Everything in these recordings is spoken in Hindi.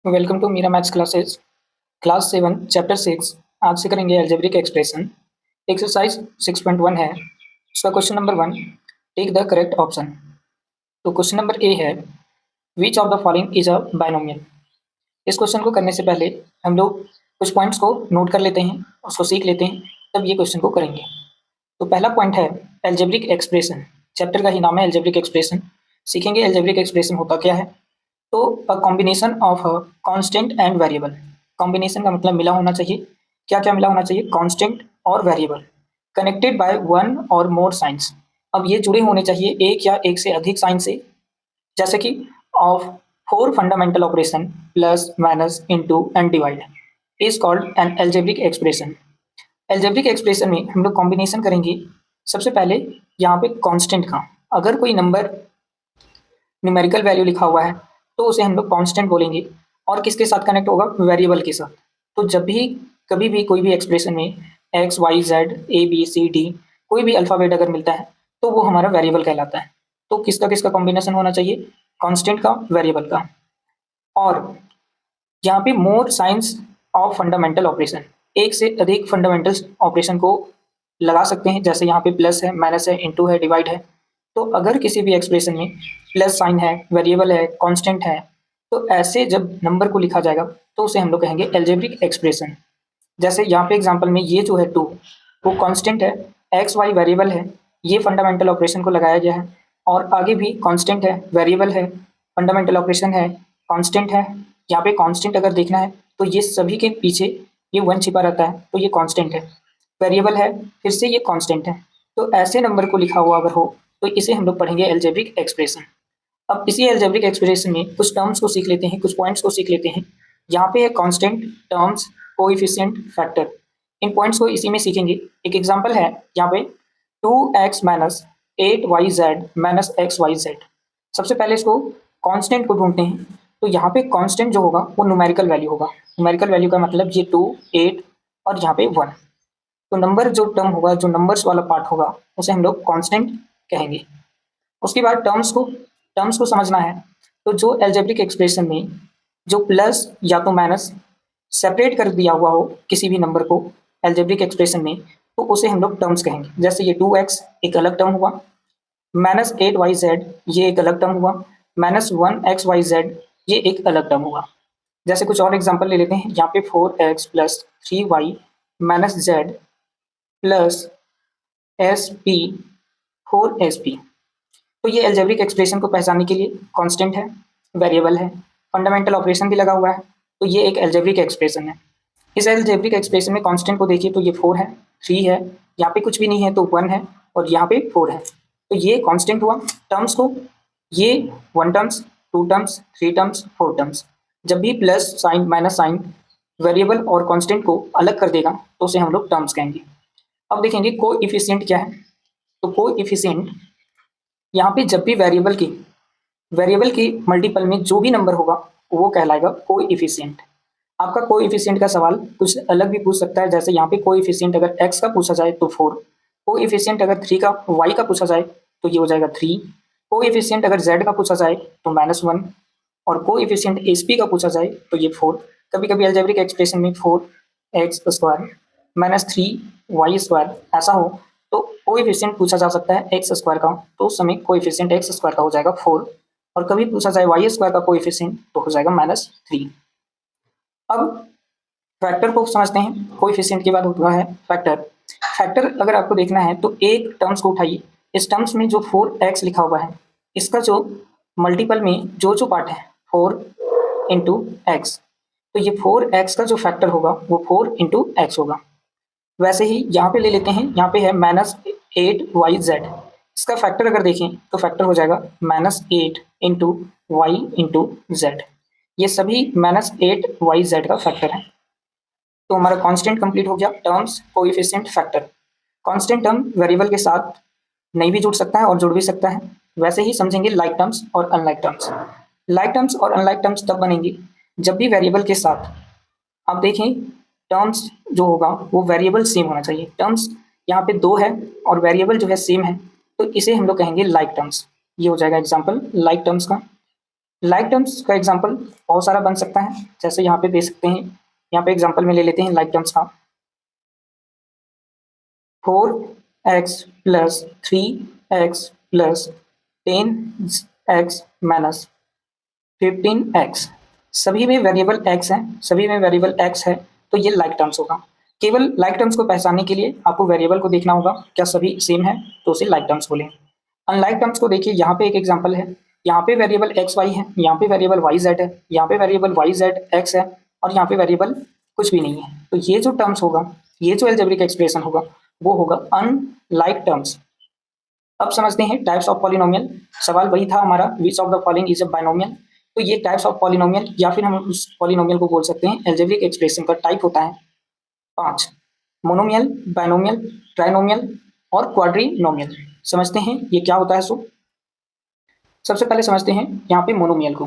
Welcome to Meera maths classes class 7 chapter 6। आज से करेंगे अलजेब्रिक एक्सप्रेशन। एक्सरसाइज 6.1 है। उसका question number 1, take the correct option. तो क्वेश्चन नंबर ए है, which of the following is a binomial. इस क्वेश्चन को करने से पहले हम लोग कुछ पॉइंट्स को नोट कर लेते हैं, उसको सीख लेते हैं, तब ये क्वेश्चन को करेंगे। तो पहला पॉइंट है अलजेब्रिक एक्सप्रेशन। चैप्टर का ही नाम है अलजेब्रिक एक्सप्रेशन। सीखेंगे अलजेब्रिक एक्सप्रेशन होता क्या है। तो a combination of a constant and variable. Combination का मतलब मिला होना चाहिए। क्या क्या मिला होना चाहिए? कांस्टेंट और वेरिएबल कनेक्टेड बाय वन और मोर साइंस। अब ये जुड़े होने चाहिए एक या एक से अधिक साइन से, जैसे कि of four fundamental operation plus minus into and divide is called an algebraic expression. Algebraic expression में हम लोग कॉम्बिनेशन करेंगे। सबसे पहले यहाँ पे कांस्टेंट का, अगर कोई नंबर न्यूमेरिकल वैल्यू लिखा हुआ है तो उसे हम लोग कांस्टेंट बोलेंगे, और किसके साथ कनेक्ट होगा? वेरिएबल के साथ। तो जब भी कभी भी कोई भी एक्सप्रेशन में X Y Z A B C D कोई भी अल्फाबेट अगर मिलता है तो वो हमारा वेरिएबल कहलाता है। तो किसका किसका कॉम्बिनेशन होना चाहिए? कांस्टेंट का, वेरिएबल का। और यहाँ पे मोर साइंस ऑफ फंडामेंटल ऑपरेशन, एक से अधिक फंडामेंटल ऑपरेशन को लगा सकते हैं, जैसे यहाँ पे प्लस है, माइनस है, इनटू है, डिवाइड है। तो अगर किसी भी एक्सप्रेशन में प्लस साइन है, वेरिएबल है, कांस्टेंट है, तो ऐसे जब नंबर को लिखा जाएगा तो उसे हम लोग कहेंगे अलजेब्रिक एक्सप्रेशन। जैसे यहाँ पे एग्जांपल में ये जो है 2, वो कांस्टेंट है, एक्स वाई वेरिएबल है, ये फंडामेंटल ऑपरेशन को लगाया गया है। और आगे भी कांस्टेंट है, वेरिएबल है, फंडामेंटल ऑपरेशन है, कांस्टेंट है। यहाँ पे कांस्टेंट अगर देखना है तो ये सभी के पीछे ये 1 छिपा रहता है, तो ये कांस्टेंट है। वेरिएबल है, फिर से ये कांस्टेंट है। तो ऐसे नंबर को लिखा हुआ अगर हो तो इसे हम लोग पढ़ेंगे अलजेब्रिक एक्सप्रेशन। अब इसी अलजेब्रिक एक्सप्रेशन में कुछ टर्म्स को सीख लेते हैं, कुछ पॉइंट्स को सीख लेते हैं। यहाँ पे है कांस्टेंट, टर्म्स, कोएफिशिएंट, फैक्टर। इन पॉइंट्स को इसी में सीखेंगे। एक एग्जांपल है यहाँ पे 2x minus 8yz minus xyz। सबसे पहले इसको कांस्टेंट को ढूंढते हैं। तो यहाँ पे कांस्टेंट जो होगा वो न्यूमेरिकल वैल्यू होगा। न्यूमेरिकल वैल्यू का मतलब ये 2, 8 और यहाँ पे 1। तो नंबर जो टर्म होगा, जो नंबर्स वाला पार्ट होगा, उसे हम लोग कांस्टेंट कहेंगे। उसके बाद टर्म्स को समझना है। तो जो अलजेब्रिक एक्सप्रेशन में जो प्लस या तो माइनस सेपरेट कर दिया हुआ हो किसी भी नंबर को अलजेब्रिक एक्सप्रेशन में, तो उसे हम लोग टर्म्स कहेंगे। जैसे ये 2x एक अलग टर्म हुआ, माइनस 8yz ये एक अलग टर्म हुआ, माइनस 1xyz ये एक अलग टर्म हुआ। जैसे कुछ और एग्जांपल ले लेते हैं। यहाँ पे 4x plus 3y minus z plus S P 4sp। तो ये अलजेब्रिक एक्सप्रेशन को पहचानने के लिए कांस्टेंट है, वेरिएबल है, फंडामेंटल ऑपरेशन भी लगा हुआ है, तो ये एक अलजेब्रिक एक्सप्रेशन है। इस अलजेब्रिक एक्सप्रेशन में कांस्टेंट को देखिए तो ये 4 है, 3 है, यहाँ पे कुछ भी नहीं है तो 1 है, और यहाँ पे 4 है। तो ये कांस्टेंट हुआ। टर्म्स को ये 1 टर्म्स, 2 टर्म्स, 3 टर्म्स, 4 टर्म्स। जब भी plus sign minus sign variable और कांस्टेंट को अलग कर देगा तो उसे हम लोग टर्म्स कहेंगे। अब देखेंगे कोएफिशिएंट क्या है। तो कोएफिशिएंट यहाँ पे जब भी वेरिएबल की मल्टीपल में जो भी नंबर होगा वो कहलाएगा कोएफिशिएंट। आपका कोएफिशिएंट का सवाल कुछ अलग भी पूछ सकता है। जैसे यहाँ पे कोएफिशिएंट अगर x का पूछा जाए तो 4, कोएफिशिएंट अगर 3 का y का पूछा जाए तो ये हो जाएगा 3, कोएफिशिएंट अगर z का पूछा जाए तो -1, और कोएफिशिएंट sp का पूछा जाए तो ये 4। कभी कभी अलजेब्रिक एक्सप्रेशन में 4x² माइनस 3y² ऐसा हो तो कोएफिशिएंट पूछा जा सकता है x² का, तो उस समय कोएफिशिएंट x² का हो जाएगा 4, और कभी पूछा जाए y² का कोएफिशिएंट तो हो जाएगा -3। अब फैक्टर को समझते हैं। कोएफिशिएंट के बाद होता है फैक्टर। फैक्टर अगर आपको देखना है तो एक टर्म्स को उठाइए। इस टर्म्स में जो 4x लिखा हुआ है, इसका जो मल्टीपल में जो पार्ट है 4 इंटू एक्स, तो ये 4x का जो फैक्टर होगा वो 4 इंटू एक्स होगा। वैसे ही यहाँ पे ले लेते हैं, यहाँ पे है -8yz। इसका फैक्टर अगर देखें तो फैक्टर हो जाएगा -8 इंटू वाई इंटू जेड। ये सभी -8yz का फैक्टर है। तो हमारा कांस्टेंट कंप्लीट हो गया। Terms, coefficient, factor. Constant term variable के साथ नहीं भी जुड़ सकता है और जुड़ भी सकता है। वैसे ही समझेंगे लाइक टर्म्स और अनलाइक टर्म्स। लाइक टर्म्स और अनलाइक टर्म्स तब बनेंगे जब भी वेरिएबल के साथ आप देखें टर्म्स जो होगा वो वेरिएबल सेम होना चाहिए। टर्म्स यहाँ पे 2 है और वेरिएबल जो है सेम है, तो इसे हम लोग कहेंगे लाइक टर्म्स। ये हो जाएगा एग्जांपल लाइक टर्म्स का। लाइक टर्म्स का एग्जांपल बहुत सारा बन सकता है, जैसे यहाँ पे दे सकते हैं। यहाँ पे एग्जांपल में ले लेते हैं लाइक टर्म्स का। 4x plus 3x plus 10x minus 15x। सभी में वेरिएबल x है, सभी में वेरिएबल x है, तो ये लाइक टर्म्स होगा। केवल लाइक टर्म्स को पहचानने के लिए आपको वेरिएबल को देखना होगा, क्या सभी सेम है तो उसे लाइक टर्म्स बोलें। अनलाइक टर्म्स को देखिए, यहाँ पे एक एग्जांपल है। यहाँ पे वेरिएबल एक्स वाई है, यहाँ पे वेरिएबल वाई जेड है, यहाँ पे वेरिएबल वाई जेड एक्स है, और यहाँ पे वेरिएबल कुछ भी नहीं है। तो ये जो टर्म्स होगा, ये जो अलजेब्रिक एक्सप्रेशन होगा, वो होगा अनलाइक टर्म्स। अब समझते हैं टाइप्स ऑफ पॉलिनोमियल। सवाल वही था हमारा, विच of the following is a binomial. तो ये टाइप्स ऑफ पॉलिनोमियल, या फिर हम उस पॉलिनोमियल को बोल सकते हैं अलजेब्रिक एक्सप्रेशन का टाइप होता है 5: मोनोमियल, बाइनोमियल, ट्राइनोमियल और क्वाड्रिनोमियल। समझते हैं ये क्या होता है। सबसे पहले समझते हैं यहाँ पे मोनोमियल को।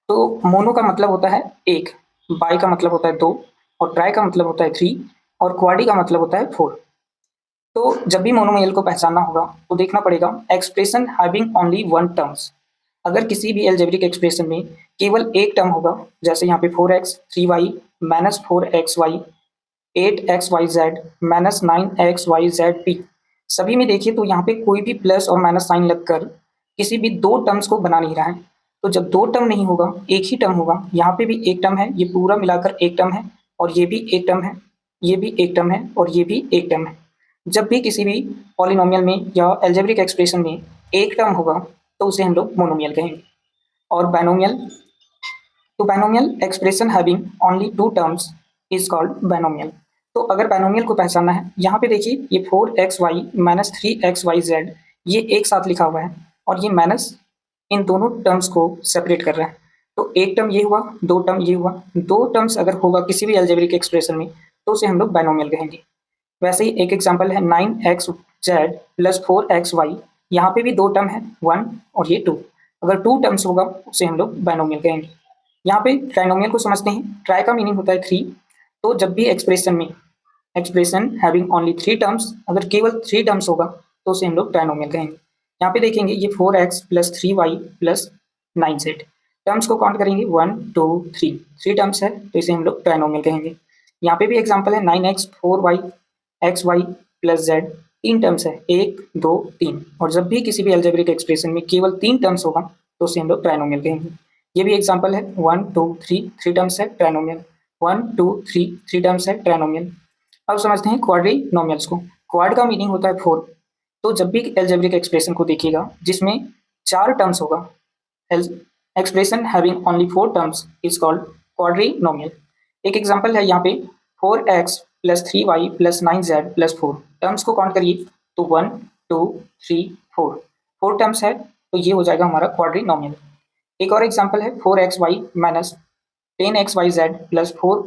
तो मोनो का मतलब होता है एक, बाई का मतलब होता है 2, और ट्राई का मतलब होता है 3, और क्वाडी का मतलब होता है 4। तो जब भी मोनोमियल को पहचानना होगा तो देखना पड़ेगा expression having only one terms. अगर किसी भी अलजेब्रिक एक्सप्रेशन में केवल एक टर्म होगा, जैसे यहाँ पे 4x 3y minus 4xy 8xyz minus 9xyzp, सभी में देखिए तो यहाँ पे कोई भी प्लस और माइनस साइन लगकर किसी भी दो टर्म्स को बना नहीं रहा है। तो जब दो टर्म नहीं होगा, एक ही टर्म होगा। यहाँ पे भी एक टर्म है, ये पूरा मिलाकर एक टर्म है, और ये भी एक टर्म है, ये भी एक टर्म है, और ये भी एक टर्म है। जब भी किसी भी पॉलिनोमियल में या अलजेब्रिक एक्सप्रेशन में एक टर्म होगा तो उसे हम लोग मोनोमियल कहेंगे। और बाइनोमियल, तो binomial expression having only two terms is called binomial. तो अगर बाइनोमियल को पहचानना है, यहाँ पे देखिए ये 4xy माइनस 3xyz ये एक साथ लिखा हुआ है, और ये माइनस इन दोनों टर्म्स को सेपरेट कर रहा है। तो एक टर्म ये हुआ, दो टर्म ये हुआ, दो टर्म्स अगर होगा किसी भी अलजेब्रिक एक्सप्रेशन में तो उसे हम लोग बाइनोमियल कहेंगे। वैसे ही एक एग्जांपल है 9xz प्लस 4xy, यहाँ पे भी दो टर्म है, 1 और ये 2। अगर टू टर्म्स होगा उसे हम लोग बाइनोमियल कहेंगे। यहाँ पे ट्राइनोमियल को समझते हैं। ट्राई का मीनिंग होता है 3। तो जब भी एक्सप्रेशन में एक्सप्रेशन हैविंग ओनली 3 टर्म्स, अगर केवल 3 टर्म्स होगा तो उसे हम लोग ट्राइनोमियल कहेंगे। यहाँ पे देखेंगे ये 4x plus 3y plus 9z, terms को काउंट करेंगे 1 2 3, 3 टर्म्स है तो इसे हम लोग ट्राइनोमियल कहेंगे। यहाँ पे भी एग्जांपल है 9x 4y xy plus z, 3 terms है, 1 2 3। और जब भी किसी भी अलजेब्रिक एक्सप्रेशन में केवल 3 टर्म्स होगा तो उसे हम लोग ट्राइनोमियल कहेंगे। ये भी एग्जांपल है 1 2 3, 3 टर्म्स है, ट्राइनोमियल। 1 2 3, 3 टर्म्स है, ट्राइनोमियल। अब समझते हैं क्वाड्रिनोमियल्स को। क्वाड का मीनिंग होता है 4। तो जब भी अलजेब्रिक एक्सप्रेशन को देखिएगा जिसमें 4 टर्म्स होगा, expression having only 4 terms is called quadrinomial. एक एग्जांपल है यहाँ पे 4x plus 3y plus 9z plus 4, terms को काउंट करिए तो 1 2 3 4, 4 टर्म्स है तो ये हो जाएगा हमारा क्वाड्रिनोमियल। एक और एग्जांपल है 4xy minus 10xyz plus 4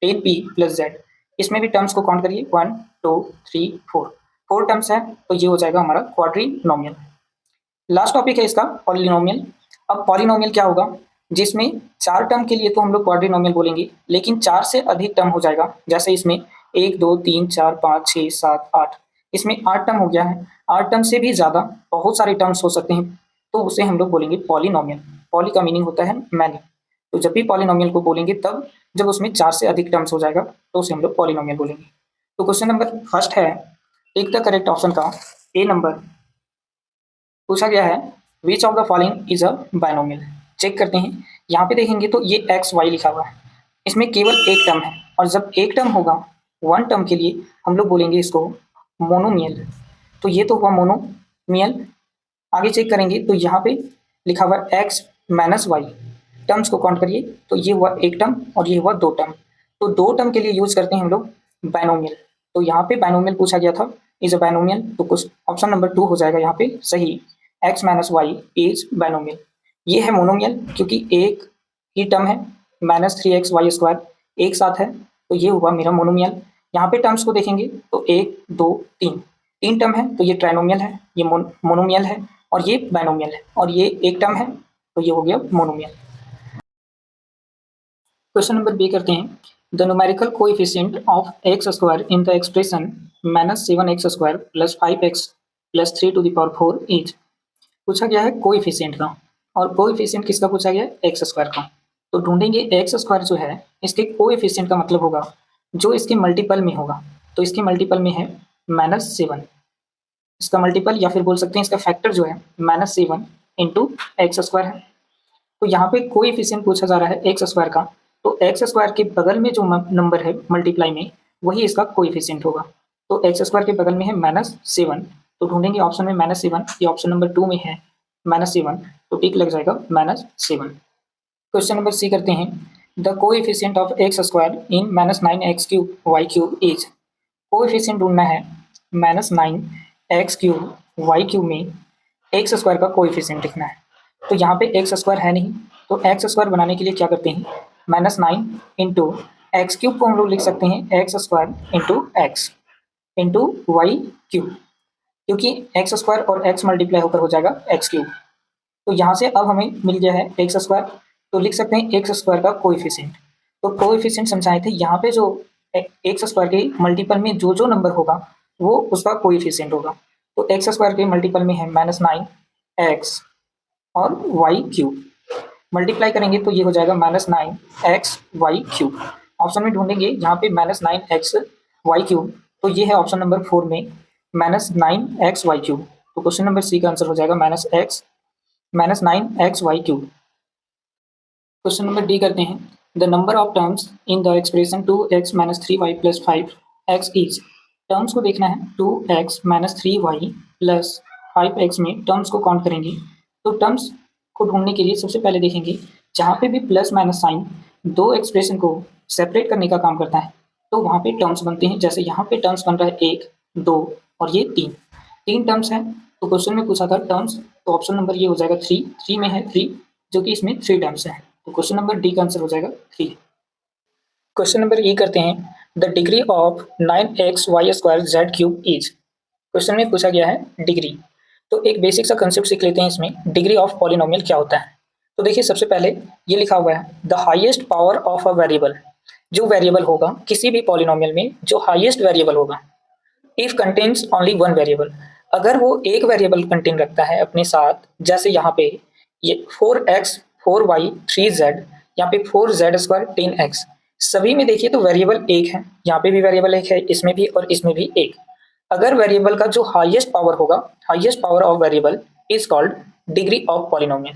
10p plus z, इसमें भी टर्म्स को काउंट करिए 1 2 3 4, 4 टर्म्स है तो ये हो जाएगा हमारा क्वाड्रिनोमियल। लास्ट टॉपिक है इसका पॉलिनोमियल। अब पॉलिनोमियल क्या होगा, जिसमें 4 टर्म के लिए तो हम लोग क्वाड्रिनोमियल बोलेंगे, लेकिन 4 से अधिक टर्म हो जाएगा। जैसे इसमें 1 2 3 4 5 6 7 8, इसमें 8 टर्म हो गया है। 8 टर्म से भी ज़्यादा बहुत सारे टर्म्स हो सकते हैं, तो उसे हम लोग बोलेंगे पॉलिनोमियल। पॉली का मीनिंग होता है मैनी। तो जब भी पॉलिनोमियल को बोलेंगे तब जब उसमें 4 से अधिक टर्म्स हो जाएगा तो उसे हम लोग पॉलिनोमियल बोलेंगे। तो क्वेश्चन नंबर फर्स्ट है, टेक द करेक्ट ऑप्शन का ए नंबर। पूछा गया है which of the following is a binomial. Check करते हैं, यहाँ पे देखेंगे तो ये एक्स वाई लिखा हुआ है, इसमें केवल एक टर्म है, और जब एक टर्म होगा वन टर्म के लिए हम लोग बोलेंगे इसको मोनोमियल। तो ये तो हुआ मोनोमियल। आगे चेक करेंगे तो यहाँ पे लिखा हुआ एक्स माइनस वाई, टर्म्स को काउंट करिए तो ये हुआ एक टर्म और ये हुआ दो टर्म। तो दो टर्म के लिए यूज करते हैं हम लोग बाइनोमियल। तो यहाँ पे बाइनोमियल पूछा गया था, इज अ बाइनोमियल, तो कुछ ऑप्शन नंबर 2 हो जाएगा यहाँ पे सही, X minus Y is binomial. ये है मोनोमियल क्योंकि एक ही टर्म है, माइनस 3xy² एक साथ है, तो ये हुआ मेरा मोनोमियल। यहाँ पे टर्म्स को देखेंगे तो 1 2 3, 3 टर्म है तो ये ट्राइनोमियल है, ये मोनोमियल है, और ये बाइनोमियल है, और ये एक टर्म है तो ये हो गया मोनोमियल। क्वेश्चन नंबर बी करते हैं, the numerical coefficient of x² in the expression -7x² + 5x + 3 to the power 4 is. पूछा गया है कोएफिशिएंट का। और कोएफिशिएंट किसका पूछा गया है, एक्स स्क्वायर का। तो ढूंढेंगे एक्स स्क्वायर जो है इसके कोएफिशिएंट का मतलब होगा जो इसके मल्टीपल में होगा। तो इसके मल्टीपल में है -7, इसका मल्टीपल या फिर बोल सकते हैं इसका फैक्टर जो है -7 इंटू एक्स स्क्वायर है। तो यहाँ पे कोएफिशिएंट पूछा जा रहा है एक्स स्क्वायर का, तो एक्स स्क्वायर के बगल में जो नंबर है मल्टीप्लाई में वही इसका कोएफिशिएंट होगा। तो एक्स स्क्वायर के बगल में है -7, तो ढूंढेंगे ऑप्शन में -7, ये ऑप्शन नंबर 2 में है -7, तो टिक लग जाएगा -7। क्वेश्चन नंबर सी करते हैं, the coefficient of x square in -9x³ y³ is. Coefficient ढूंढना है -9x³ y³ में एक्स स्क्वायर का कोएफिशिएंट लिखना है। तो यहाँ पे एक्स स्क्वायर है नहीं, तो एक्स स्क्वायर बनाने के लिए क्या करते हैं, -9 इंटू x³ को हम लोग लिख सकते हैं x square into x into y³, क्योंकि एक्स स्क्वायर और एक्स मल्टीप्लाई होकर हो जाएगा x³। तो यहाँ से अब हमें मिल गया है एक्स स्क्वायर, तो लिख सकते हैं एक्स स्क्वायर का कोएफिशिएंट। तो कोएफिशिएंट समझाए थे, यहाँ पे जो एक्स स्क्वायर के मल्टीपल में जो जो नंबर होगा वो उसका कोएफिशिएंट होगा। तो एक्स स्क्वायर के मल्टीपल में है -9x और y³ मल्टीप्लाई करेंगे तो ये हो जाएगा -9x y³। ऑप्शन में ढूंढेंगे यहाँ पे -9x y³, तो ये है ऑप्शन नंबर 4 में -9x y³। तो क्वेश्चन नंबर सी का आंसर हो जाएगा -9x y³। Question number D करते हैं, the number of terms in the expression 2x - 3y + 5x is. Terms को देखना है, 2x - 3y + 5x में टर्म्स को काउंट करेंगे। तो टर्म्स को ढूंढने के लिए सबसे पहले देखेंगे जहाँ पे भी प्लस माइनस साइन दो एक्सप्रेशन को सेपरेट करने का काम करता है तो वहाँ पे टर्म्स बनते हैं। जैसे यहाँ पे टर्म्स बन रहा है 1, 2 और ये 3 टर्म्स हैं। तो क्वेश्चन में पूछा था टर्म्स, तो ऑप्शन नंबर ये हो जाएगा 3 में है 3, जो कि इसमें 3 टर्म्स हैं। तो क्वेश्चन नंबर डी का आंसर हो जाएगा 3। क्वेश्चन नंबर ई करते हैं, the degree of 9xy² z³ is. Question में पूछा गया है डिग्री। तो एक बेसिक सा कंसेप्ट सीख लेते हैं इसमें, डिग्री ऑफ पॉलिनोमियल क्या होता है। तो देखिए सबसे पहले ये लिखा हुआ है the highest power of a variable. जो वेरिएबल होगा किसी भी पॉलिनोमियल में, जो हाईएस्ट वेरिएबल होगा, if contains only one variable, अगर वो एक वेरिएबल कंटेन रखता है अपने साथ, जैसे यहाँ पे ये 4x 4y 3z, यहाँ पे 4z² 10x, सभी में देखिए तो वेरिएबल एक है, यहाँ पे भी वेरिएबल एक है, इसमें भी और इसमें भी एक। अगर वेरिएबल का जो हाईएस्ट पावर होगा, highest power of variable is called degree of polynomial.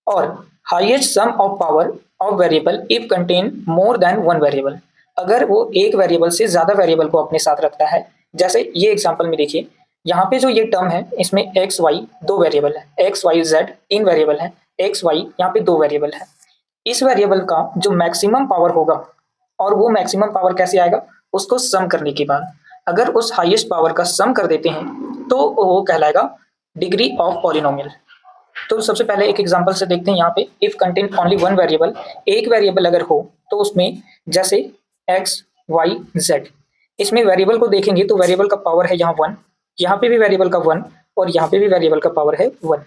और highest sum of power of variable if contain more than one variable, अगर वो एक वेरिएबल से ज्यादा वेरिएबल को अपने साथ रखता है। जैसे ये एग्जांपल में देखिए, यहाँ पे जो ये टर्म है इसमें एक्स वाई दो वेरिएबल है, एक्स वाई जेड तीन वेरिएबल है, एक्स वाई यहाँ पे दो वेरिएबल है। इस वेरिएबल का जो मैक्सिमम पावर होगा, और वो मैक्सिमम पावर कैसे आएगा, उसको सम करने के बाद अगर उस हाईएस्ट पावर का सम कर देते हैं तो वो कहलाएगा डिग्री ऑफ पॉलिनोमियल। तो सबसे पहले एक एग्जांपल से देखते हैं, यहाँ पे if contain only one variable, एक वेरिएबल अगर हो तो उसमें जैसे एक्स वाई जेड, इसमें वेरिएबल को देखेंगे तो वेरिएबल का पावर है यहाँ 1, यहाँ पे भी वेरिएबल का 1 और यहाँ पे भी वेरिएबल का पावर है 1।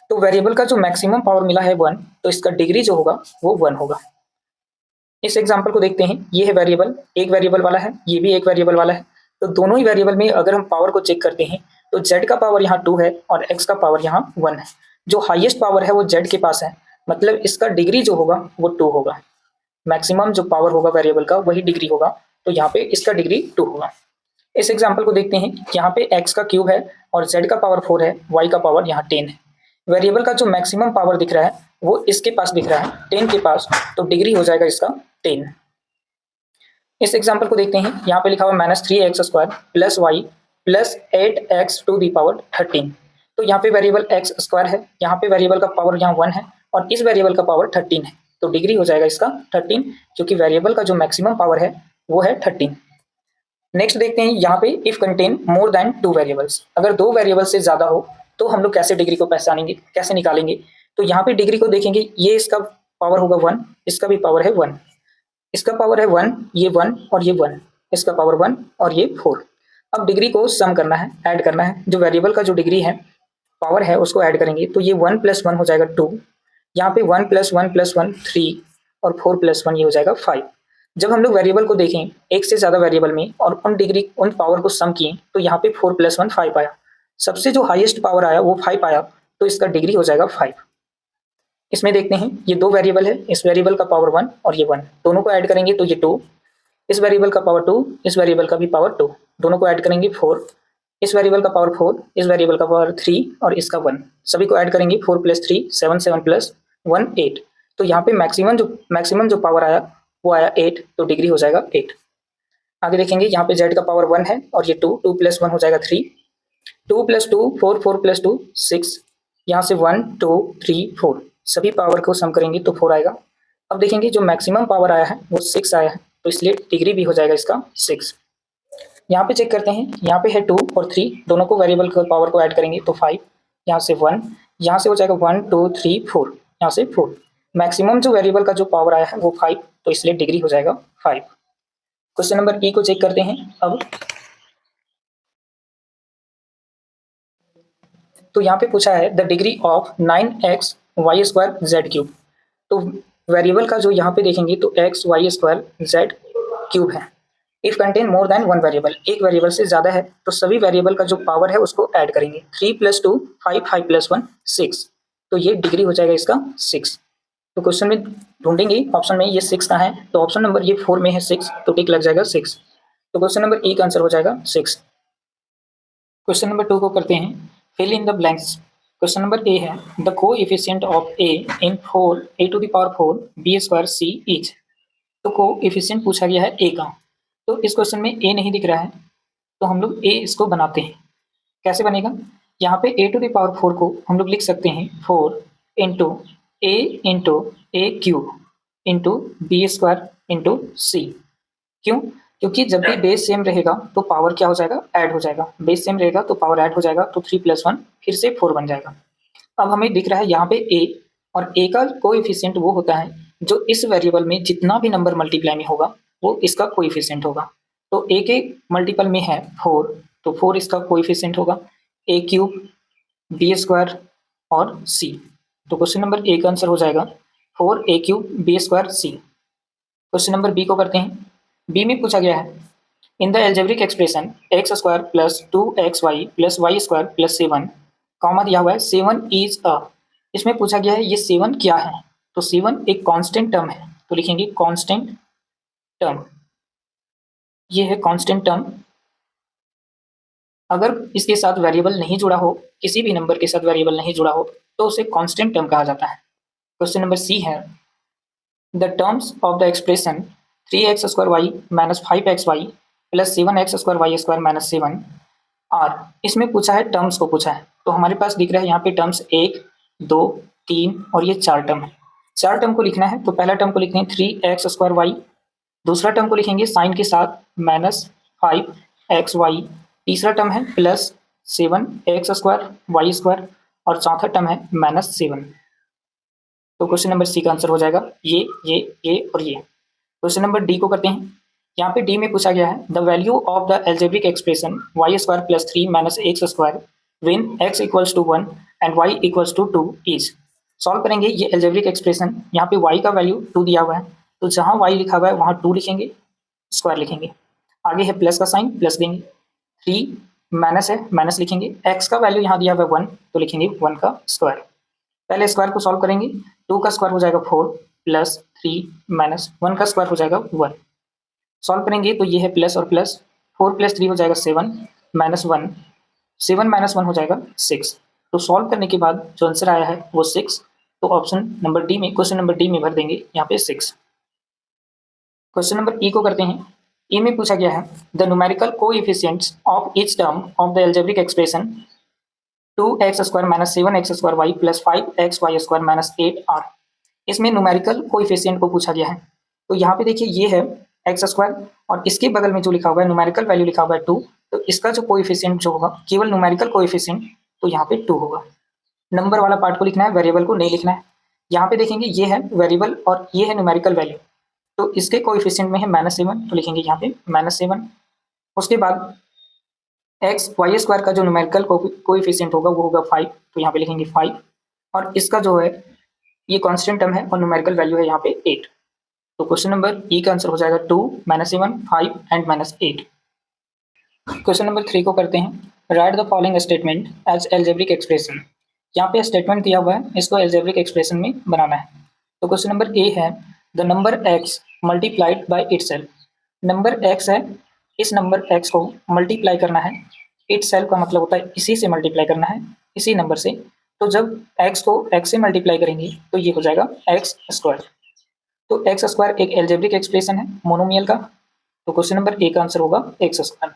तो वेरिएबल का जो मैक्सिमम पावर मिला है 1, तो इसका डिग्री जो होगा वो 1 होगा। इस एग्जाम्पल को देखते हैं, ये है वेरिएबल, एक वेरिएबल वाला है, ये भी एक वेरिएबल वाला है। तो दोनों ही वेरिएबल में अगर हम पावर को चेक करते हैं तो z का पावर यहाँ 2 है और x का पावर यहाँ 1 है। जो हाईएस्ट पावर है वो z के पास है, मतलब इसका डिग्री जो होगा वो 2 होगा। मैक्सिमम जो पावर होगा वेरिएबल का वही डिग्री होगा, तो यहाँ पे इसका डिग्री 2 होगा। इस एग्जाम्पल को देखते हैं, यहाँ पे x का क्यूब है और z का पावर 4 है, y का पावर यहाँ 10 है। वेरिएबल का जो मैक्सिमम पावर दिख रहा है वो इसके पास दिख रहा है 10 के पास, तो डिग्री हो जाएगा इसका 10। इस एग्जाम्पल को देखते हैं, यहाँ पे लिखा हुआ -3x² + y + 8x⁻13। तो यहाँ पे वेरिएबल x स्क्वायर है, यहाँ पे वेरिएबल का पावर यहाँ 1 है और इस वेरिएबल का पावर 13 है, तो डिग्री हो जाएगा इसका 13, क्योंकि वेरिएबल का जो मैक्सिमम पावर है वो है 13। नेक्स्ट देखते हैं, यहाँ पे if contain more then 2 variables, अगर 2 वेरिएबल से ज्यादा हो तो हम लोग कैसे डिग्री को पहचानेंगे, कैसे निकालेंगे। तो यहाँ पे डिग्री को देखेंगे, ये इसका पावर होगा 1, इसका भी पावर है 1, इसका पावर है 1, ये 1 और ये 1, इसका पावर 1 और ये 4। अब डिग्री को सम करना है, ऐड करना है, जो वेरिएबल का जो डिग्री है पावर है उसको ऐड करेंगे, तो ये 1 + 1 हो जाएगा 2, यहाँ पे 1 + 1 + 1 3 और 4 + 1 ये हो जाएगा 5। जब हम लोग वेरिएबल को देखें एक से ज्यादा वेरिएबल में और उन पावर को सम किए तो यहाँ पे 4 + 1 5 आया, सबसे जो हाईएस्ट पावर आया वो 5 आया, तो इसका डिग्री हो जाएगा 5। इसमें देखते हैं ये दो वेरिएबल है, इस वेरिएबल का पावर 1 और ये 1, दोनों को ऐड करेंगे तो ये 2, इस वेरिएबल का पावर 2, इस वेरिएबल का भी पावर 2, दोनों को ऐड करेंगे 4, इस वेरिएबल का पावर 4, इस वेरिएबल का पावर 3 और इसका 1, सभी को ऐड करेंगे 4 + 3 7, 7 + 1 8। तो यहाँ पे मैक्सिमम जो पावर आया वो आया 8, तो डिग्री हो जाएगा 8। आगे देखेंगे यहाँ पे z का पावर 1 है और ये 2, 2 + 1 हो जाएगा 3, 2 + 2 4, 4 + 2 6, यहाँ से 1 2 3 4, सभी पावर को सम करेंगे तो 4 आएगा। अब देखेंगे जो मैक्सिमम पावर आया है वो 6 आया है, तो इसलिए डिग्री भी हो जाएगा इसका 6। यहाँ पे चेक करते हैं, यहाँ पे है 2 और 3, दोनों को वेरिएबल को पावर को ऐड करेंगे तो 5, यहाँ से 1, यहाँ से हो जाएगा 1 2 3 4, यहाँ से 4। मैक्सिमम जो वेरिएबल का जो पावर आया है वो 5, तो इसलिए डिग्री हो जाएगा 5। क्वेश्चन नंबर ई को चेक करते हैं अब। तो यहाँ पे पूछा है the degree of 9x² z³ तो वेरिएबल का जो यहाँ पे देखेंगे तो x² z³ है। If contain more than one variable, एक वेरिएबल से ज्यादा है तो सभी वेरिएबल का जो पावर है उसको ऐड करेंगे। 3 + 2 5, 5 + 1 6, तो ये डिग्री हो जाएगा इसका 6। तो क्वेश्चन में ढूंढेंगे ऑप्शन में ये 6 कहाँ है, तो ऑप्शन नंबर ये 4 में है 6, तो टिक लग जाएगा 6। तो क्वेश्चन नंबर ई का आंसर हो जाएगा 6। क्वेश्चन नंबर 2 को करते हैं, fill in the blanks. Question number A है the coefficient of a in 4 a⁴ b² c each. तो कोएफिशिएंट पूछा गया है ए का, तो इस क्वेश्चन में ए नहीं दिख रहा है, तो हम लोग ए इसको बनाते हैं। कैसे बनेगा, यहाँ पे a⁴ को हम लोग लिख सकते हैं 4 × a × a³ × b² × c। क्यों, क्योंकि जब भी बेस सेम रहेगा तो पावर क्या हो जाएगा, ऐड हो जाएगा। बेस सेम रहेगा तो पावर ऐड हो जाएगा, तो 3 + 1 फिर से 4 बन जाएगा। अब हमें दिख रहा है यहाँ पे a, और a का कोएफिशिएंट वो होता है जो इस वेरिएबल में जितना भी नंबर मल्टीप्लाई में होगा वो इसका कोएफिशिएंट होगा। तो a के मल्टीपल में है 4, तो 4 इसका कोएफिशिएंट होगा, a³ b² और c। तो क्वेश्चन नंबर ए का आंसर हो जाएगा 4a³ b² c। Question number B को करते हैं। बी में पूछा गया है in the algebraic expression x² + 2xy + y² + 7, comma दिया हुआ है 7 इज अ। इसमें पूछा गया है ये 7 क्या है, तो 7 एक कांस्टेंट टर्म है, तो लिखेंगे कांस्टेंट टर्म। ये है कांस्टेंट टर्म। अगर इसके साथ वेरिएबल नहीं जुड़ा हो, किसी भी नंबर के साथ वेरिएबल नहीं जुड़ा हो, तो उसे कांस्टेंट टर्म कहा जाता है। क्वेश्चन नंबर सी है the terms of the expression 3x² y - 5xy + 7x² y² - 7 are. इसमें पूछा है टर्म्स को पूछा है, तो हमारे पास दिख रहा है यहाँ पे टर्म्स 1 2 3 और ये 4 टर्म है। 4 टर्म को लिखना है, तो पहला टर्म को लिखते हैं 3x² y, दूसरा टर्म को लिखेंगे साइन के साथ -5xy, तीसरा टर्म है +7x² y², और चौथा टर्म है -7। तो क्वेश्चन नंबर सी का आंसर हो जाएगा ये और ये। क्वेश्चन नंबर डी को करते हैं। यहाँ पे डी में पूछा गया है the value of the algebraic expression y² + 3 - x² when x = 1 and y = 2 is. Solve करेंगे ये एल्जेब्रिक एक्सप्रेशन। यहाँ पे y का वैल्यू 2 दिया हुआ है, तो जहाँ y लिखा हुआ है वहाँ 2 लिखेंगे, स्क्वायर लिखेंगे। आगे है प्लस का साइन, प्लस देंगे, 3 माइनस है, माइनस लिखेंगे। x का वैल्यू यहाँ दिया हुआ है 1, तो लिखेंगे 1 का स्क्वायर। पहले स्क्वायर को सॉल्व करेंगे, 2 का स्क्वायर हो जाएगा 4 + 3 - 1 का स्क्वायर हो जाएगा 1। सॉल्व करेंगे तो ये है प्लस और प्लस, 4 + 3 हो जाएगा 7 - 1, 7 - 1 हो जाएगा 6। तो सॉल्व करने के बाद जो आंसर आया है वो 6, तो ऑप्शन नंबर डी में, क्वेश्चन नंबर डी में भर देंगे यहाँ पे 6। क्वेश्चन नंबर ई को करते हैं। ई में पूछा गया है the numerical coefficients of each term of the algebraic expression 2x² - 7x² y + 5xy² - 8 are. इसमें न्यूमेरिकल कोएफिशिएंट को पूछा गया है, तो यहाँ पे देखिए ये है x² और इसके बगल में जो लिखा हुआ है न्यूमेरिकल वैल्यू लिखा हुआ है 2, तो इसका जो कोएफिशिएंट जो होगा केवल न्यूमेरिकल कोएफिशिएंट, तो यहाँ पे 2 होगा। नंबर वाला पार्ट को लिखना है, वेरिएबल को नहीं लिखना है। यहाँ पे देखेंगे ये है वेरिएबल और ये है न्यूमेरिकल वैल्यू, तो इसके कोएफिशिएंट में है -7, तो लिखेंगे यहाँ पे -7। उसके बाद एक्स वाई स्क्वायर का जो न्यूमेरिकल कोएफिशिएंट होगा वो होगा 5, तो यहाँ पे लिखेंगे 5, और इसका जो है ये कांस्टेंट टर्म है और न्यूमेरिकल वैल्यू है यहाँ पे 8। तो क्वेश्चन नंबर ई का आंसर हो जाएगा 2 -7 5 एंड -8। क्वेश्चन नंबर 3 को करते हैं। Write the following statement as algebraic expression. यहाँ पे स्टेटमेंट दिया हुआ है, इसको एल्जेब्रिक एक्सप्रेशन में बनाना है। तो क्वेश्चन नंबर ए है the number x multiplied by itself. Number x है, इस नंबर x को मल्टीप्लाई करना है। इटसेल्फ का मतलब होता है इसी से मल्टीप्लाई करना है, इसी नंबर से। तो जब x को x से मल्टीप्लाई करेंगे तो ये हो जाएगा एक्स स्क्वायर। तो एक्स स्क्वायर एक एल्जेब्रिक एक्सप्रेशन है मोनोमियल का। तो क्वेश्चन नंबर ए का आंसर होगा X square.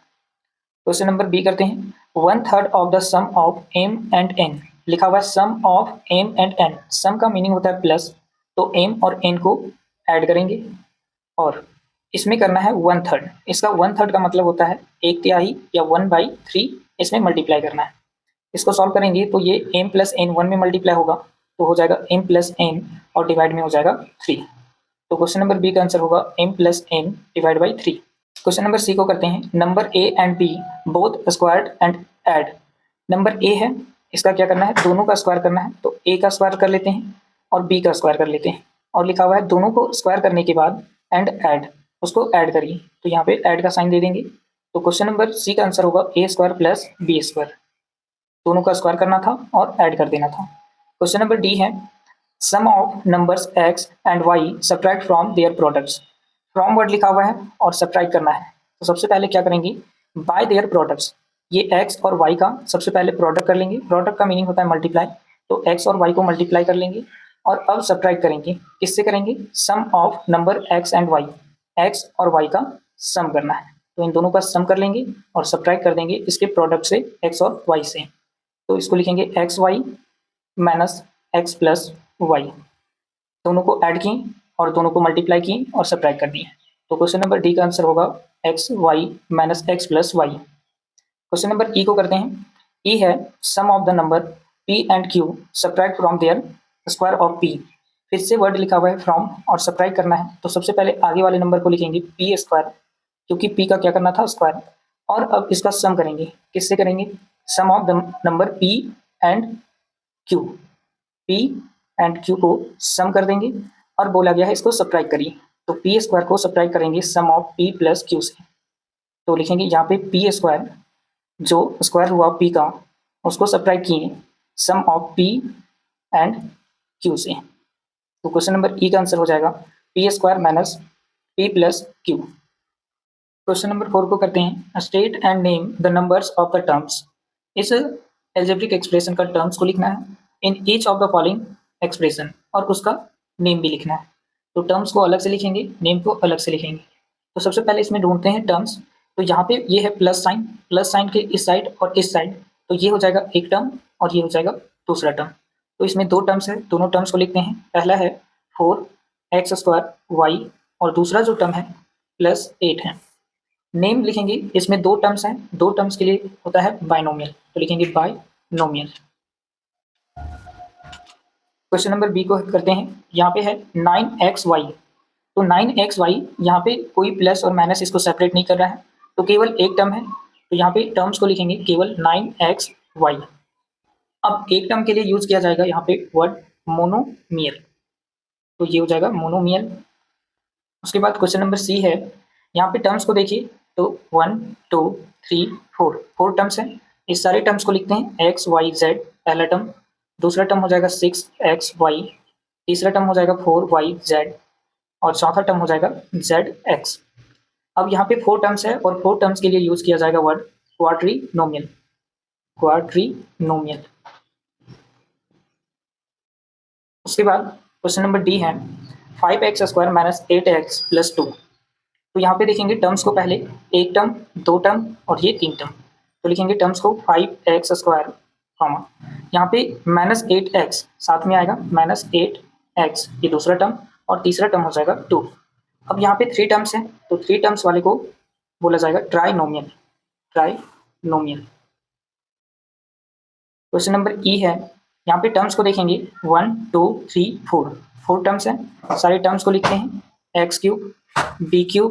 Question number B करते हैं। 1/3 of the sum of m and n। लिखा हुआ है sum of m and n। Sum का मीनिंग होता है प्लस, तो m और n को ऐड करेंगे और इसमें करना है 1/3। इसका 1/3 का मतलब होता है 1/3 या 1/3, इसमें मल्टीप्लाई करना है। इसको सॉल्व करेंगे तो ये m प्लस n 1 में मल्टीप्लाई होगा, तो हो जाएगा m प्लस n और डिवाइड में हो जाएगा 3। तो क्वेश्चन नंबर बी का आंसर होगा m plus n divide by 3। Question number C को करते हैं। Number a and b both squared and add. Number a है, इसका क्या करना है, दोनों का स्क्वायर करना है। तो a का स्क्वायर कर लेते हैं और b का स्क्वायर कर लेते हैं, और लिखा हुआ है दोनों को स्क्वायर करने के बाद एंड ऐड, उसको ऐड करिए। तो यहाँ पे ऐड का साइन दे देंगे। तो क्वेश्चन नंबर सी का आंसर होगा a square plus b square. दोनों का स्क्वायर करना था और ऐड कर देना था। क्वेश्चन नंबर डी है sum of numbers x and y subtract from their products. From word लिखा हुआ है और सब्ट्रैक्ट करना है। तो सबसे पहले क्या करेंगे, बाय देयर प्रोडक्ट्स। ये x और y का सबसे पहले प्रोडक्ट कर लेंगे। प्रोडक्ट का मीनिंग होता है मल्टीप्लाई, तो x और y को मल्टीप्लाई कर लेंगे और अब सब्ट्रैक्ट करेंगे। किससे करेंगे, sum of number x and y। x और y का सम करना है, तो इन दोनों का सम कर लेंगे और सब्ट्रैक्ट कर देंगे इसके प्रोडक्ट से, x और y से। तो इसको लिखेंगे X Y minus x plus Y. दोनों को ऐड किए और दोनों को मल्टीप्लाई किए और सब्ट्रैक्ट कर दिए। तो क्वेश्चन नंबर डी का आंसर होगा x Y minus x plus y. Question number E को करते हैं। ई है sum of the number p and q subtract from their square of p. फिर से वर्ड लिखा हुआ है फ्रॉम और सब्ट्रैक्ट करना है। तो सबसे पहले आगे वाले नंबर को लिखेंगे पी स्क्वायर, क्योंकि पी का क्या करना था, स्क्वायर। और अब इसका सम करेंगे। किससे करेंगे, sum of the number p and q। p and q को सम कर देंगे और बोला गया है इसको सब्ट्रैक्ट करिए। तो p स्क्वायर को सब्ट्रैक्ट करेंगे sum of p plus q से। तो लिखेंगे यहाँ पे p स्क्वायर, जो स्क्वायर हुआ p का, उसको सब्ट्रैक्ट किए सम ऑफ p एंड q से। तो क्वेश्चन नंबर ई का आंसर हो जाएगा p square minus p plus q। Question number 4 को करते हैं। State and name the numbers of the terms. इस एल्जेब्रिक एक्सप्रेशन का टर्म्स को लिखना है in each of the following expression, और उसका नेम भी लिखना है। तो टर्म्स को अलग से लिखेंगे, नेम को अलग से लिखेंगे। तो सबसे पहले इसमें ढूंढते हैं टर्म्स। तो यहाँ पे ये है प्लस साइन, प्लस साइन के इस साइड और इस साइड, तो ये हो जाएगा एक टर्म और ये हो जाएगा दूसरा टर्म। तो इसमें दो टर्म्स है, दोनों टर्म्स को लिखते हैं। पहला है 4x² y और दूसरा जो टर्म है +8 है। नेम लिखेंगे, इसमें दो टर्म्स हैं, दो टर्म्स के लिए होता है बाइनोमियल, तो लिखेंगे बाइनोमियल। क्वेश्चन नंबर बी को करते हैं। यहाँ पे है 9xy। तो 9xy यहाँ पे कोई प्लस और माइनस इसको सेपरेट नहीं कर रहा है, तो केवल एक टर्म है। तो यहाँ पे टर्म्स को लिखेंगे केवल 9xy। अब एक टर्म के लिए यूज किया जाएगा यहाँ पे वर्ड मोनोमियल, तो ये हो जाएगा मोनोमियल। उसके बाद क्वेश्चन नंबर सी है। यहाँ पे टर्म्स को देखिए, तो 1 2 3 4 टर्म्स हैं। इस सारे टर्म्स को लिखते हैं x y z पहला टर्म, दूसरा टर्म हो जाएगा 6xy, तीसरा टर्म हो जाएगा 4yz और चौथा टर्म हो जाएगा zx। अब यहाँ पे 4 टर्म्स है और 4 टर्म्स के लिए यूज किया जाएगा वर्ड क्वाड्रीनोमियल, क्वाड्रीनोमियल। उसके बाद क्वेश्चन नंबर डी है 5x² माइनस 8x प्लस 2। तो यहाँ पे देखेंगे टर्म्स को, पहले एक टर्म, दो टर्म और ये 3 टर्म। तो लिखेंगे टर्म्स को 5x², यहाँ पे -8x साथ में आएगा, -8x ये दूसरा टर्म और तीसरा टर्म हो जाएगा 2। अब यहाँ पे 3 टर्म्स हैं, तो 3 टर्म्स वाले को बोला जाएगा ट्राइनोमियल, ट्राइनोमियल। क्वेश्चन नंबर ई है। यहाँ पे टर्म्स को देखेंगे 1 2 3 4 टर्म्स हैं। सारे टर्म्स को लिखते हैं x³ b³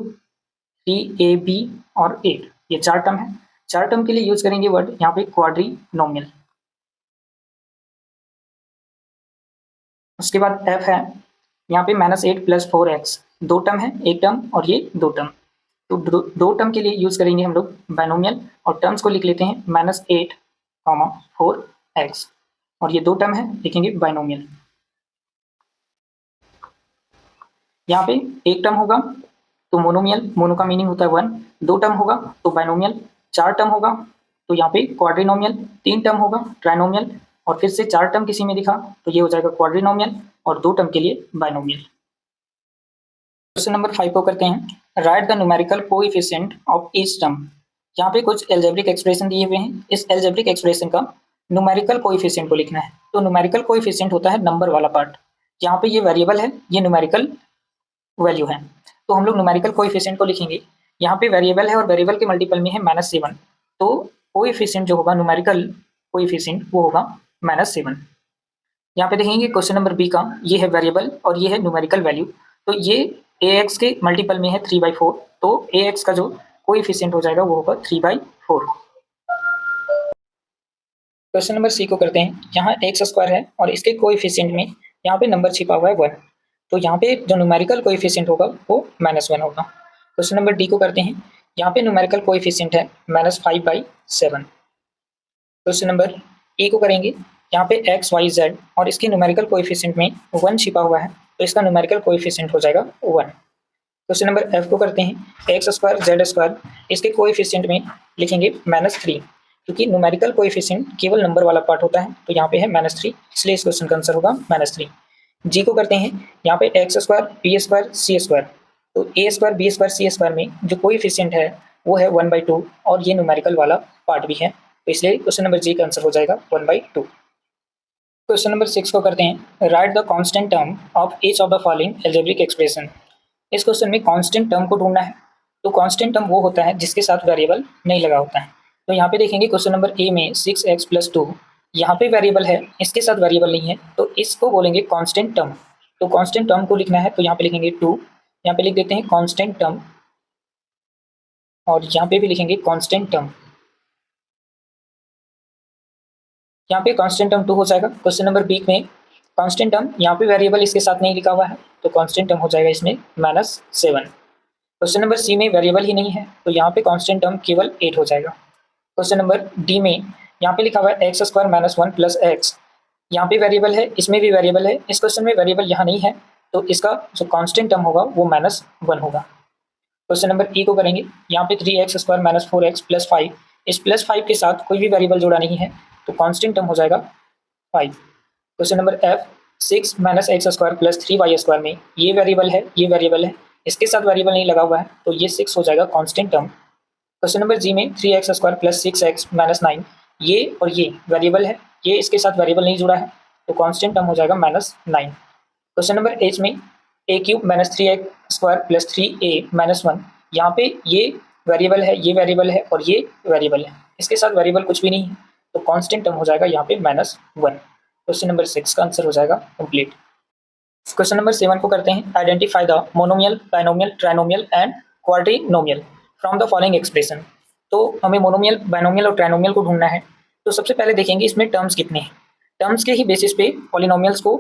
3ab और 8, ये 4 टर्म है। 4 टर्म के लिए यूज करेंगे वर्ड यहाँ पे क्वाड्रीनोमियल। उसके बाद f है। यहाँ पे -8 + 4x, 2 टर्म है, एक टर्म और ये 2 टर्म। तो दो टर्म के लिए यूज करेंगे हम लोग बाइनोमियल और टर्म्स को लिख लेते हैं -8, 4x। और ये 2 टर्म है, लिखेंगे बाइनोमियल। यहाँ पे एक टर्म होगा तो मोनोमियल, मोनो का मीनिंग होता है 1, 2 टर्म होगा तो बाइनोमियल, 4 टर्म होगा तो यहाँ पे क्वाड्रिनोमियल, 3 टर्म होगा ट्राइनोमियल, और फिर से 4 टर्म किसी में दिखा तो ये हो जाएगा क्वाड्रिनोमियल, और 2 टर्म के लिए बाइनोमियल। क्वेश्चन नंबर 5 को करते हैं। Write the numerical coefficient of each term. यहाँ पे कुछ एल्जेब्रिक एक्सप्रेशन दिए हुए हैं, इस एल्जेब्रिक एक्सप्रेशन का न्यूमेरिकल कोएफिशिएंट को लिखना है। तो न्यूमेरिकल कोएफिशिएंट होता है नंबर वाला पार्ट, यहाँ पे ये वेरिएबल है, ये न्यूमेरिकल वैल्यू है, तो हम लोग न्यूमेरिकल कोएफिशिएंट को लिखेंगे। यहाँ पे वेरिएबल है और वेरिएबल के मल्टीपल में है -7, तो कोएफिशिएंट जो होगा न्यूमेरिकल कोएफिशिएंट वो होगा -7। यहाँ पे देखेंगे क्वेश्चन नंबर बी का, ये है वेरिएबल और ये है न्यूमेरिकल वैल्यू, तो ये ax के मल्टीपल में है 3/4, तो ax का जो कोएफिशिएंट हो जाएगा वो होगा 3/4। क्वेश्चन नंबर सी को करते हैं। यहाँ x² है और इसके कोएफिशिएंट में यहाँ पे नंबर छिपा हुआ है 1, तो यहाँ पे जो न्यूमेरिकल कोएफिशिएंट होगा वो -1 होगा। क्वेश्चन नंबर डी को करते हैं। यहाँ पे न्यूमेरिकल कोएफिशिएंट है -5/7। क्वेश्चन नंबर ए को करेंगे। यहाँ पे x, y, z और इसके न्यूमेरिकल कोएफिशिएंट में 1 छिपा हुआ है, तो इसका न्यूमेरिकल कोएफिशिएंट हो जाएगा 1। क्वेश्चन नंबर एफ को करते हैं। x² z² इसके कोएफिशिएंट में लिखेंगे -3, क्योंकि न्यूमेरिकल कोएफिशिएंट केवल नंबर वाला पार्ट होता है, तो यहाँ पे है -3, इसलिए इस क्वेश्चन का आंसर होगा -3। जी को करते हैं। यहाँ पे x² b² c², तो a² b² c² में जो कोएफिशिएंट है वो है 1/2 और ये न्यूमेरिकल वाला पार्ट भी है, तो इसलिए क्वेश्चन नंबर जी का आंसर हो जाएगा 1/2। क्वेश्चन नंबर 6 को करते हैं। Write the constant term of each of the following algebraic expression. इस क्वेश्चन में कांस्टेंट टर्म को ढूंढना है, तो कांस्टेंट टर्म वो होता है जिसके साथ वेरिएबल नहीं लगा होता है। तो यहाँ पे देखेंगे क्वेश्चन नंबर ए में 6x + 2, यहाँ पे वेरिएबल है, इसके साथ वेरिएबल नहीं है, तो इसको बोलेंगे कांस्टेंट टर्म। तो कांस्टेंट टर्म को लिखना है, तो यहाँ पे लिखेंगे 2, यहाँ पे लिख देते हैं कांस्टेंट टर्म, और यहाँ पे भी लिखेंगे कांस्टेंट टर्म। यहाँ पे कांस्टेंट टर्म 2 हो जाएगा। क्वेश्चन नंबर बी में कांस्टेंट टर्म, यहाँ पे वेरिएबल इसके साथ नहीं लिखा हुआ है, तो कांस्टेंट टर्म हो जाएगा इसमें -7। क्वेश्चन नंबर सी में वेरिएबल ही नहीं है, तो यहाँ पे कांस्टेंट टर्म केवल 8 हो जाएगा। क्वेश्चन नंबर डी में यहाँ पे लिखा हुआ है x² - 1 + x, यहाँ पे वेरिएबल है, इसमें भी वेरिएबल है, इस क्वेश्चन में वेरिएबल यहाँ नहीं है, तो इसका जो कांस्टेंट टर्म होगा वो -1 होगा। क्वेश्चन नंबर ई को करेंगे। यहाँ पे 3x² - 4x + 5, इस +5 के साथ कोई भी वेरिएबल जोड़ा नहीं है, तो कांस्टेंट टर्म हो जाएगा 5। Question number F 6 - x² + 3y² में ये वेरिएबल है, ये वेरिएबल है, इसके साथ वेरिएबल नहीं लगा हुआ है, तो ये 6 हो जाएगा कांस्टेंट टर्म। क्वेश्चन नंबर जी में 3x² + 6x - 9, ये और ये वेरिएबल है, ये इसके साथ वेरिएबल नहीं जुड़ा है, तो कांस्टेंट टर्म हो जाएगा -9। क्वेश्चन नंबर एच में a³ - 3x² + 3a - 1, यहाँ पे ये वेरिएबल है, ये वेरिएबल है और ये वेरिएबल है, इसके साथ वेरिएबल कुछ भी नहीं है, तो कांस्टेंट टर्म हो जाएगा यहाँ पे -1। क्वेश्चन नंबर 6 का आंसर हो जाएगा कंप्लीट। क्वेश्चन नंबर 7 को करते हैं। Identify the monomial, binomial, trinomial and quadrinomial from the following expression. तो हमें मोनोमियल, बाइनोमियल और ट्राइनोमियल को ढूंढना है। तो सबसे पहले देखेंगे इसमें टर्म्स कितने हैं। टर्म्स के ही बेसिस पे पॉलिनोमियल्स को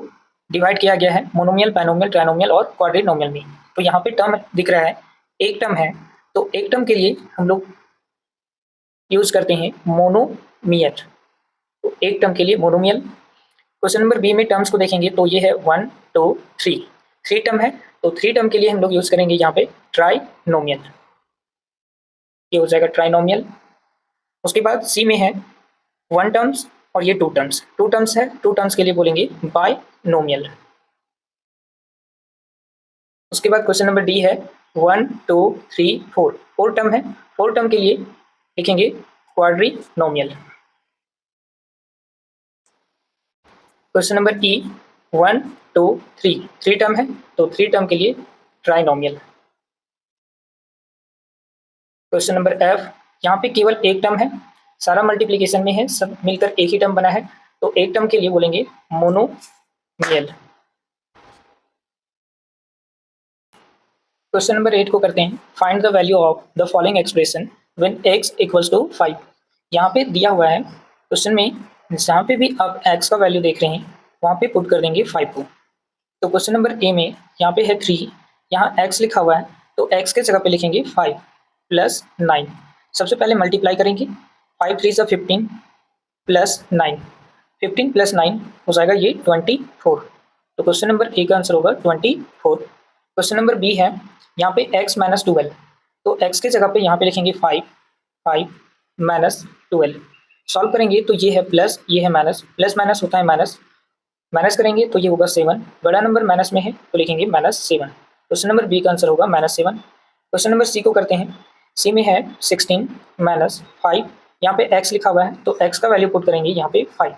डिवाइड किया गया है मोनोमियल, बाइनोमियल, ट्राइनोमियल और क्वाड्रिनोमियल में। तो यहाँ पे टर्म दिख रहा है, एक टर्म है, तो एक टर्म के लिए हम लोग यूज करते हैं मोनोमियल, तो एक टर्म के लिए मोनोमियल। क्वेश्चन नंबर बी में टर्म्स को देखेंगे तो ये है 1 2 3, 3 टर्म है, तो 3 टर्म के लिए हम लोग यूज करेंगे यहाँ पे ट्राइनोमियल, ये हो जाएगा ट्राइनोमियल। उसके बाद सी में है 1 टर्म्स और ये 2 टर्म्स, 2 टर्म्स है, 2 टर्म्स के लिए बोलेंगे बाइनोमियल। उसके बाद क्वेश्चन नंबर डी है 1 2 3 4, 4 टर्म है, 4 टर्म के लिए लिखेंगे क्वाड्रिनोमियल। क्वेश्चन नंबर ई 1 2 3, 3 टर्म है, तो 3 टर्म के लिए ट्राइनोमियल। क्वेश्चन नंबर एफ, यहाँ पे केवल एक टर्म है, सारा मल्टीप्लिकेशन में है, सब मिलकर एक ही टर्म बना है, तो एक टर्म के लिए बोलेंगे मोनोमियल। क्वेश्चन नंबर 8 को करते हैं। Find the value of the following expression when x = 5। यहाँ पे दिया हुआ है क्वेश्चन में, जहाँ पे भी आप x का वैल्यू देख रहे हैं वहाँ पे पुट कर देंगे 5 को। तो क्वेश्चन नंबर ए में यहाँ पे है 3, यहाँ x लिखा हुआ है, तो x के जगह पे लिखेंगे 5 + 9। सबसे पहले मल्टीप्लाई करेंगे, 5 3 = 15 + 9, 15 + 9 हो जाएगा ये 24। तो क्वेश्चन नंबर ए का आंसर होगा 24। क्वेश्चन नंबर बी है, यहाँ पे x - 12, तो x की जगह पे यहाँ पे लिखेंगे 5 - 12। सॉल्व करेंगे तो ये है प्लस, ये है माइनस, प्लस माइनस होता है माइनस, माइनस करेंगे तो ये होगा 7, बड़ा नंबर माइनस में है तो लिखेंगे -7। क्वेश्चन नंबर बी का आंसर होगा -7। क्वेश्चन नंबर सी को करते हैं। सी में है 16 - 5, यहाँ पे x लिखा हुआ है तो x का वैल्यू पुट करेंगे यहाँ पे 5,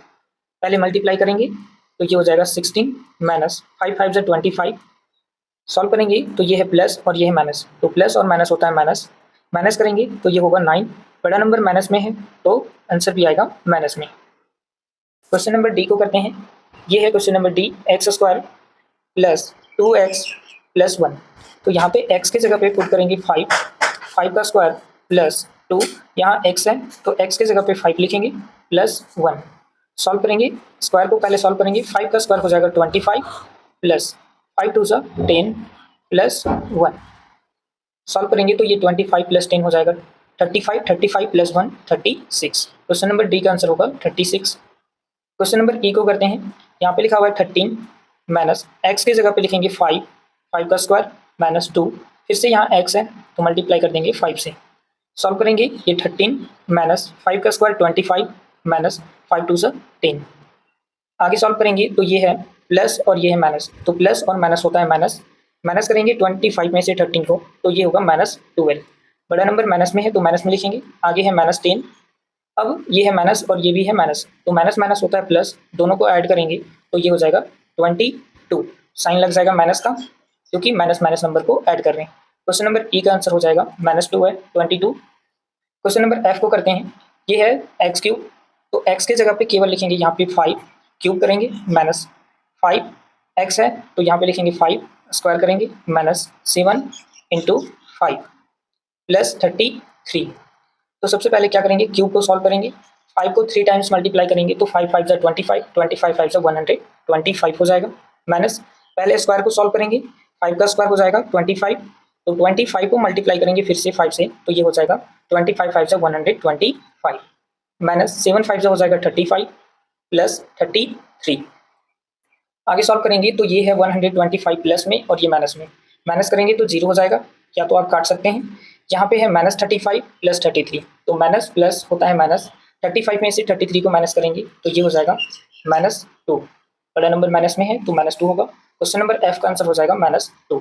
पहले मल्टीप्लाई करेंगे तो ये हो जाएगा 16 - 5 5 25। सॉल्व करेंगे तो ये है प्लस और ये है माइनस, तो प्लस और माइनस होता है माइनस, माइनस करेंगे तो ये होगा 9, बड़ा नंबर माइनस में है तो आंसर भी आएगा माइनस में। क्वेश्चन नंबर डी को करते हैं। ये है question number D, x² + 2x + 1, तो यहाँ पे x की जगह पे पुट करेंगे 5, 5 का स्क्वायर प्लस 2, यहाँ x है तो x की जगह पे 5 लिखेंगे प्लस 1। सॉल्व करेंगे, स्क्वायर को पहले सॉल्व करेंगे, 5 का स्क्वायर हो जाएगा 25 प्लस 5 2 10 प्लस 1। सॉल्व करेंगे तो ये 25 प्लस 10 हो जाएगा 35, 35 प्लस 1 36। क्वेश्चन नंबर डी का आंसर होगा 36। क्वेश्चन नंबर ई को करते हैं। यहाँ पे लिखा हुआ है 13 माइनस, एक्स की जगह पे लिखेंगे 5, 5 का स्क्वायर माइनस 2, फिर से यहाँ एक्स है तो मल्टीप्लाई कर देंगे 5 से। सॉल्व करेंगे ये 13 माइनस 5 का स्क्वायर 25 माइनस 5 2 10। आगे सॉल्व करेंगे तो ये है प्लस और ये है माइनस, तो प्लस और माइनस होता है माइनस, माइनस करेंगे 25 में से 13 को तो ये होगा -12, बड़ा नंबर माइनस में है तो माइनस में लिखेंगे। आगे है -10, अब ये है माइनस और ये भी है माइनस, तो माइनस माइनस होता है प्लस, दोनों को ऐड करेंगे तो ये हो जाएगा 22, साइन लग जाएगा माइनस का क्योंकि माइनस माइनस नंबर को ऐड कर रहे हैं। क्वेश्चन नंबर ई का आंसर हो जाएगा -2 है 22। क्वेश्चन नंबर एफ को करते हैं। ये है x3, तो x की जगह पे केवल लिखेंगे यहाँ पे 5, क्यूब करेंगे -5, x है तो यहाँ पे लिखेंगे 5, स्क्वायर करेंगे -7 × 5 प्लस 33। तो सबसे पहले क्या करेंगे, क्यूब को सॉल्व करेंगे, 5 को 3 टाइम्स मल्टीप्लाई करेंगे तो 5 5 25, 25 5 125 हो जाएगा, माइनस पहले स्क्वायर को सॉल्व करेंगे, 5 का स्क्वायर हो जाएगा 25, तो 25 को मल्टीप्लाई करेंगे फिर से 5 से तो ये हो जाएगा 25 5 125, माइनस 7 5 हो जाएगा 35 प्लस 33। आगे सॉल्व करेंगे तो ये है 125 प्लस में और ये माइनस में, माइनस करेंगे तो 0 हो जाएगा, या तो आप काट सकते हैं। यहाँ पे है -35 प्लस 33, तो माइनस प्लस होता है माइनस, 35 में से 33 को माइनस करेंगे तो ये हो जाएगा -2, बड़ा नंबर माइनस में है तो -2 होगा। क्वेश्चन नंबर एफ का आंसर हो जाएगा -2।